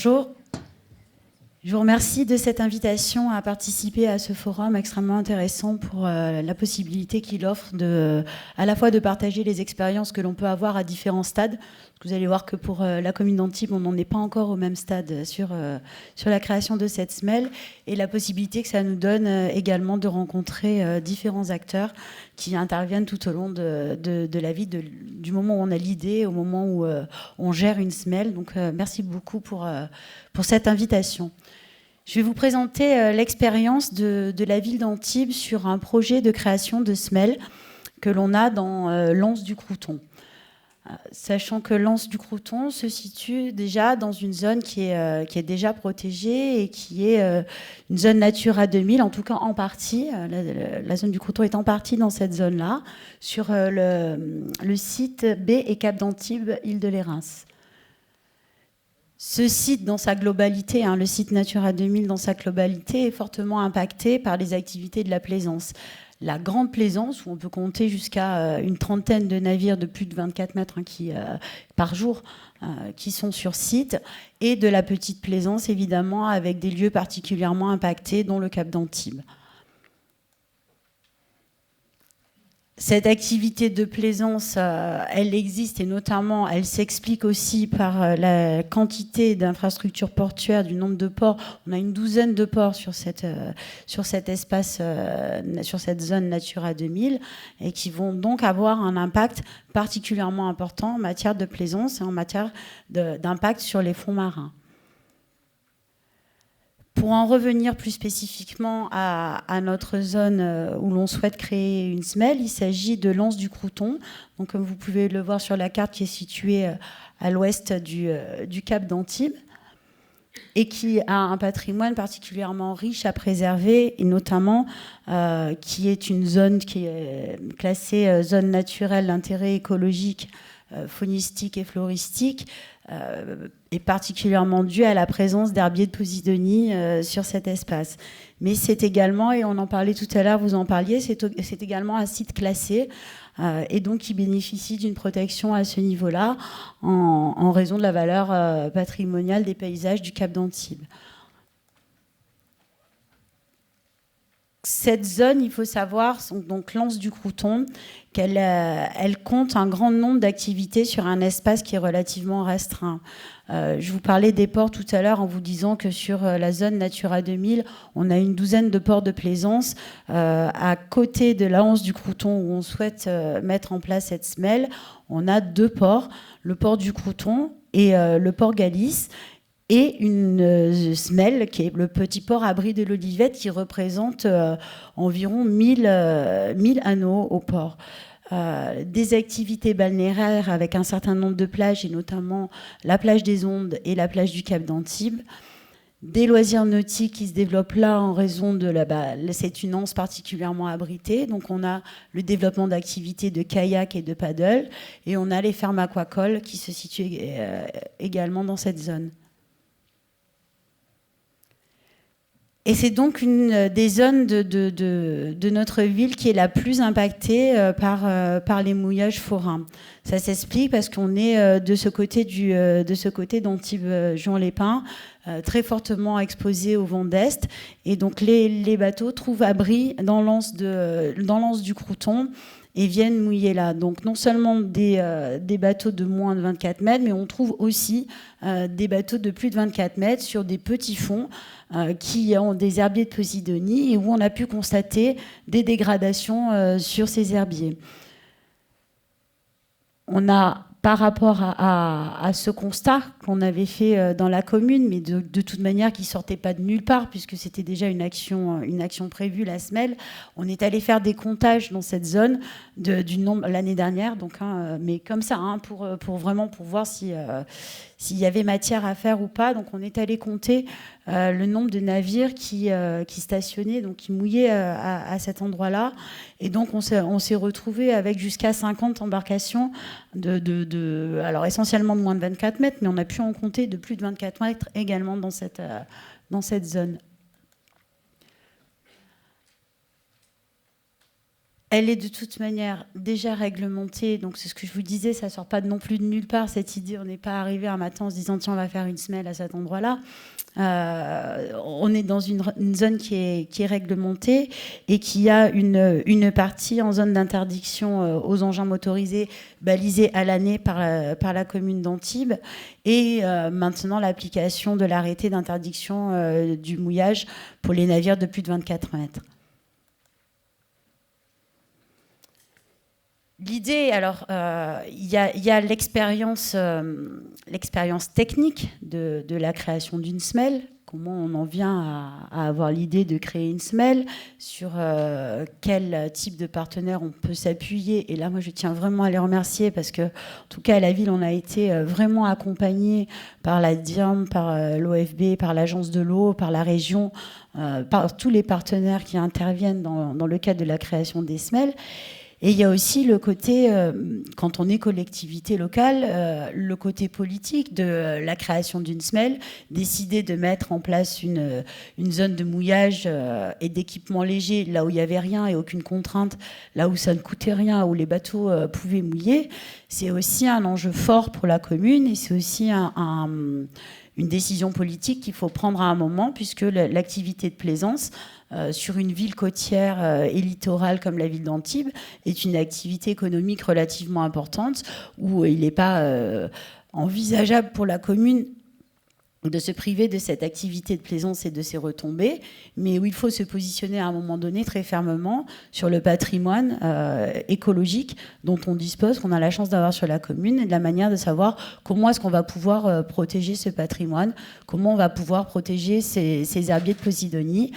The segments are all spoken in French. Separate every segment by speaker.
Speaker 1: Bonjour. Je vous remercie de cette invitation à participer à ce forum extrêmement intéressant pour la possibilité qu'il offre à la fois de partager les expériences que l'on peut avoir à différents stades. Vous allez voir que pour la commune d'Antibes, on n'en est pas encore au même stade sur la création de cette SMEL, et la possibilité que ça nous donne également de rencontrer différents acteurs qui interviennent tout au long de la vie, du moment où on a l'idée au moment où on gère une SMEL. Donc merci beaucoup pour cette invitation. Je vais vous présenter l'expérience de la ville d'Antibes sur un projet de création de SMEL que l'on a dans l'Anse du Crouton. Sachant que l'Anse du Crouton se situe déjà dans une zone qui est déjà protégée et qui est une zone Natura 2000, en tout cas en partie. La zone du Crouton est en partie dans cette zone-là, sur le site B et Cap d'Antibes, île de Lérins. Ce site, dans sa globalité, le site Natura 2000 dans sa globalité, est fortement impacté par les activités de la plaisance. La grande plaisance, où on peut compter jusqu'à une trentaine de navires de plus de 24 mètres par jour qui sont sur site, et de la petite plaisance, évidemment, avec des lieux particulièrement impactés, dont le Cap d'Antibes. Cette activité de plaisance, elle existe, et notamment, elle s'explique aussi par la quantité d'infrastructures portuaires, du nombre de ports. On a une douzaine de ports sur cet espace, sur cette zone Natura 2000, et qui vont donc avoir un impact particulièrement important en matière de plaisance et en matière d'impact sur les fonds marins. Pour en revenir plus spécifiquement à notre zone où l'on souhaite créer une SMEL, il s'agit de l'Anse du Crouton. Donc, comme vous pouvez le voir sur la carte, qui est située à l'ouest du Cap d'Antibes et qui a un patrimoine particulièrement riche à préserver, et notamment qui est une zone qui est classée zone naturelle d'intérêt écologique, faunistique et floristique, est particulièrement due à la présence d'herbiers de Posidonie sur cet espace. Mais c'est également, et on en parlait tout à l'heure, vous en parliez, c'est également un site classé, et donc qui bénéficie d'une protection à ce niveau-là en raison de la valeur patrimoniale des paysages du Cap d'Antibes. Cette zone, il faut savoir, donc l'Anse du Crouton, elle compte un grand nombre d'activités sur un espace qui est relativement restreint. Je vous parlais des ports tout à l'heure en vous disant que sur la zone Natura 2000, on a une douzaine de ports de plaisance. À côté de l'Anse du Crouton, où on souhaite mettre en place cette SMEL, on a deux ports, le port du Crouton et le port Galice, et une SMEL, qui est le petit port abri de l'Olivette, qui représente environ 1000 anneaux au port. Des activités balnéaires avec un certain nombre de plages, et notamment la plage des Ondes et la plage du Cap d'Antibes. Des loisirs nautiques qui se développent là en raison de c'est une anse particulièrement abritée. Donc on a le développement d'activités de kayak et de paddle, et on a les fermes aquacoles qui se situent également dans cette zone. Et c'est donc une des zones de notre ville qui est la plus impactée par les mouillages forains. Ça s'explique parce qu'on est de ce côté d'Antibes-Juan-les-Pins, très fortement exposé au vent d'est. Et donc les bateaux trouvent abri dans l'anse du Crouton et viennent mouiller là. Donc non seulement des bateaux de moins de 24 mètres, mais on trouve aussi des bateaux de plus de 24 mètres sur des petits fonds qui ont des herbiers de Posidonie, et où on a pu constater des dégradations sur ces herbiers. On a, par rapport à ce constat qu'on avait fait dans la commune, mais de toute manière qui ne sortait pas de nulle part, puisque c'était déjà une action prévue, la SMEL, on est allé faire des comptages dans cette zone du nombre l'année dernière, donc, mais comme ça, pour vraiment pour voir s'il y avait matière à faire ou pas. Donc on est allé compter le nombre de navires qui stationnaient, donc qui mouillaient à cet endroit-là. Et donc on s'est retrouvé avec jusqu'à 50 embarcations alors essentiellement de moins de 24 mètres, mais on a pu en compter de plus de 24 mètres également dans cette zone. elle est de toute manière déjà réglementée, donc c'est ce que je vous disais, ça ne sort pas non plus de nulle part, cette idée, on n'est pas arrivé un matin en se disant tiens, on va faire une semelle à cet endroit-là. On est dans une zone qui est réglementée et qui a une partie en zone d'interdiction aux engins motorisés balisée à l'année par la commune d'Antibes et maintenant l'application de l'arrêté d'interdiction du mouillage pour les navires de plus de 24 mètres. L'idée, alors, il y a l'expérience technique de la création d'une semelle, comment on en vient à avoir l'idée de créer une semelle, sur quel type de partenaire on peut s'appuyer. Et là, moi, je tiens vraiment à les remercier parce que, en tout cas, à la ville, on a été vraiment accompagnés par la DIRM, par l'OFB, par l'Agence de l'eau, par la région, par tous les partenaires qui interviennent dans le cadre de la création des semelles. Et il y a aussi le côté, quand on est collectivité locale, le côté politique de la création d'une semelle, décider de mettre en place une zone de mouillage et d'équipement léger, là où il n'y avait rien et aucune contrainte, là où ça ne coûtait rien, où les bateaux pouvaient mouiller, c'est aussi un enjeu fort pour la commune et c'est aussi une décision politique qu'il faut prendre à un moment, puisque l'activité de plaisance sur une ville côtière et littorale comme la ville d'Antibes est une activité économique relativement importante où il n'est pas envisageable pour la commune de se priver de cette activité de plaisance et de ses retombées, mais où il faut se positionner à un moment donné très fermement sur le patrimoine écologique dont on dispose, qu'on a la chance d'avoir sur la commune, et de la manière de savoir comment est-ce qu'on va pouvoir protéger ce patrimoine, comment on va pouvoir protéger ces herbiers de Posidonie,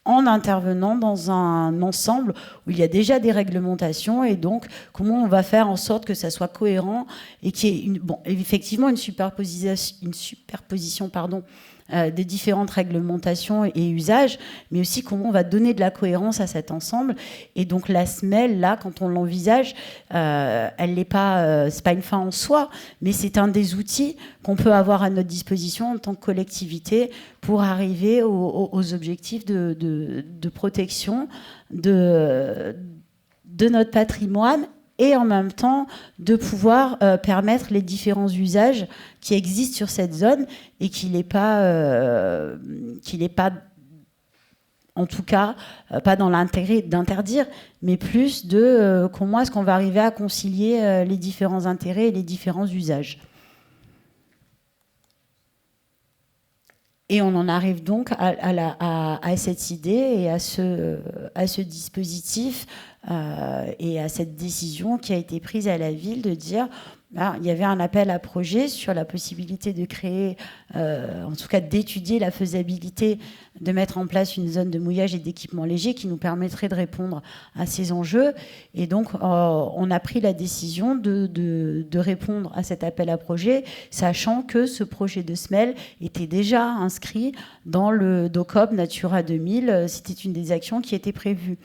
Speaker 1: en intervenant dans un ensemble où il y a déjà des réglementations et donc comment on va faire en sorte que ça soit cohérent et qu'il y ait effectivement une superposition des différentes réglementations et usages, mais aussi comment on va donner de la cohérence à cet ensemble. Et donc la semelle, là, quand on l'envisage, elle n'est pas, c'est pas une fin en soi, mais c'est un des outils qu'on peut avoir à notre disposition en tant que collectivité pour arriver aux objectifs de protection de notre patrimoine et en même temps de pouvoir permettre les différents usages qui existent sur cette zone et qu'il n'est pas, en tout cas, pas dans l'intérêt d'interdire, mais plus de comment est-ce qu'on va arriver à concilier les différents intérêts et les différents usages. Et on en arrive donc à cette idée et à ce dispositif et à cette décision qui a été prise à la ville de dire il y avait un appel à projet sur la possibilité de créer, en tout cas d'étudier la faisabilité de mettre en place une zone de mouillage et d'équipement léger qui nous permettrait de répondre à ces enjeux. Et donc, on a pris la décision de répondre à cet appel à projet, sachant que ce projet de semelle était déjà inscrit dans le DOCOP Natura 2000. C'était une des actions qui était prévue.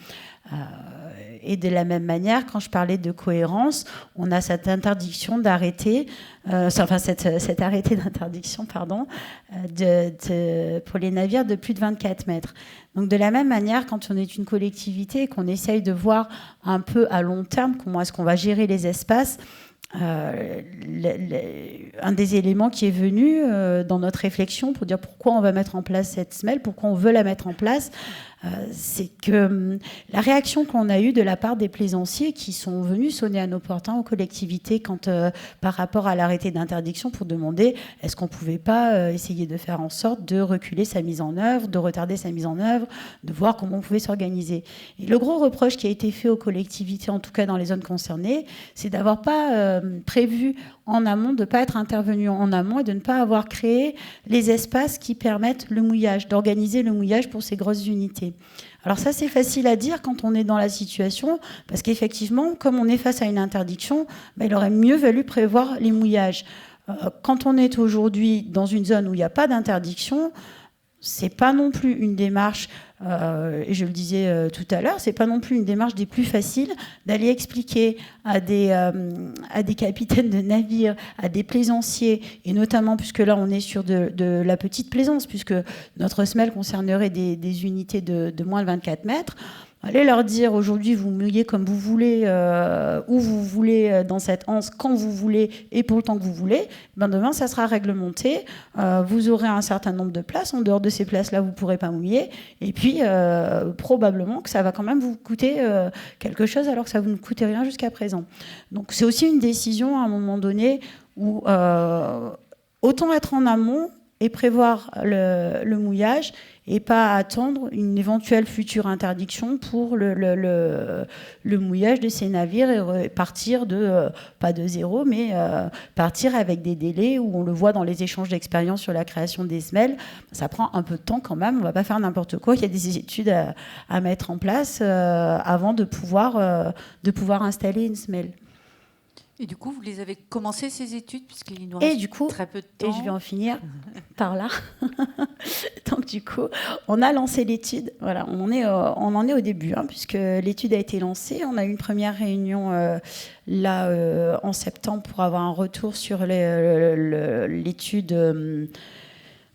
Speaker 1: Et de la même manière, quand je parlais de cohérence, on a cette interdiction d'arrêter, cet arrêté d'interdiction, pardon, pour les navires de plus de 24 mètres. Donc de la même manière, quand on est une collectivité et qu'on essaye de voir un peu à long terme comment est-ce qu'on va gérer les espaces, un des éléments qui est venu dans notre réflexion pour dire pourquoi on va mettre en place cette semelle, pourquoi on veut la mettre en place, c'est que la réaction qu'on a eue de la part des plaisanciers qui sont venus sonner à nos portes aux collectivités par rapport à l'arrêté d'interdiction pour demander est-ce qu'on ne pouvait pas essayer de faire en sorte de reculer sa mise en œuvre, de retarder sa mise en œuvre, de voir comment on pouvait s'organiser. Et le gros reproche qui a été fait aux collectivités, en tout cas dans les zones concernées, c'est d'avoir pas prévu en amont, de ne pas être intervenu en amont et de ne pas avoir créé les espaces qui permettent le mouillage, d'organiser le mouillage pour ces grosses unités. Alors ça, c'est facile à dire quand on est dans la situation, parce qu'effectivement, comme on est face à une interdiction, il aurait mieux valu prévoir les mouillages. Quand on est aujourd'hui dans une zone où il n'y a pas d'interdiction, c'est pas non plus une démarche, et je le disais tout à l'heure, c'est pas non plus une démarche des plus faciles d'aller expliquer à des capitaines de navires, à des plaisanciers, et notamment puisque là on est sur de la petite plaisance, puisque notre semelle concernerait des unités de moins de 24 mètres, Allez leur dire aujourd'hui vous mouillez comme vous voulez, où vous voulez dans cette anse, quand vous voulez et pour le temps que vous voulez. Ben demain ça sera réglementé. Vous aurez un certain nombre de places. En dehors de ces places-là, vous ne pourrez pas mouiller. Et puis probablement que ça va quand même vous coûter quelque chose alors que ça vous ne coûtait rien jusqu'à présent. Donc c'est aussi une décision à un moment donné où autant être en amont et prévoir le mouillage et pas attendre une éventuelle future interdiction pour le mouillage de ces navires et partir pas de zéro, mais partir avec des délais où on le voit dans les échanges d'expérience sur la création des semelles. Ça prend un peu de temps quand même, on ne va pas faire n'importe quoi, il y a des études à mettre en place avant de pouvoir installer une semelle.
Speaker 2: Et du coup, vous les avez commencé ces études puisqu'il nous reste très peu de temps.
Speaker 1: Et je vais en finir par là. Donc du coup, on a lancé l'étude. Voilà, on en est au début, puisque l'étude a été lancée. On a eu une première réunion en septembre pour avoir un retour sur l'étude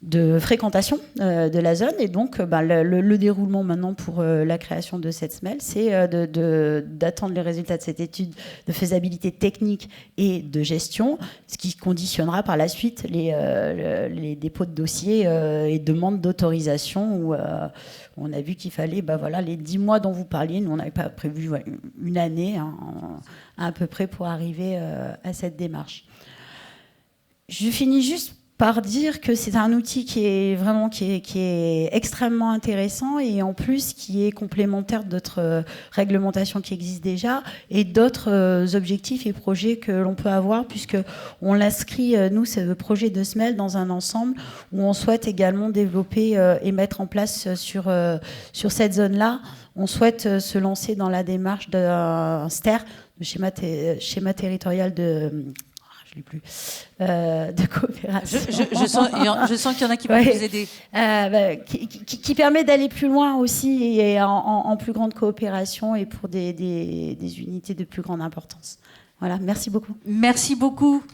Speaker 1: de fréquentation de la zone. Et donc, le déroulement maintenant pour la création de cette semelle, c'est d'attendre les résultats de cette étude de faisabilité technique et de gestion, ce qui conditionnera par la suite les dépôts de dossiers et demandes d'autorisation où on a vu qu'il fallait les 10 mois dont vous parliez. Nous, on n'avait pas prévu une année à peu près pour arriver à cette démarche. Je finis juste par dire que c'est un outil qui est extrêmement intéressant et en plus qui est complémentaire d'autres réglementations qui existent déjà et d'autres objectifs et projets que l'on peut avoir, puisque on l'inscrit, nous, ce projet de semelle dans un ensemble où on souhaite également développer et mettre en place sur cette zone-là. On souhaite se lancer dans la démarche d'un STER, le schéma territorial je l'ai plus, de coopération.
Speaker 2: Je sens qu'il y en a qui peuvent vous aider.
Speaker 1: Qui permet d'aller plus loin aussi et en plus grande coopération et pour des unités de plus grande importance. Voilà, merci beaucoup.
Speaker 2: Merci beaucoup.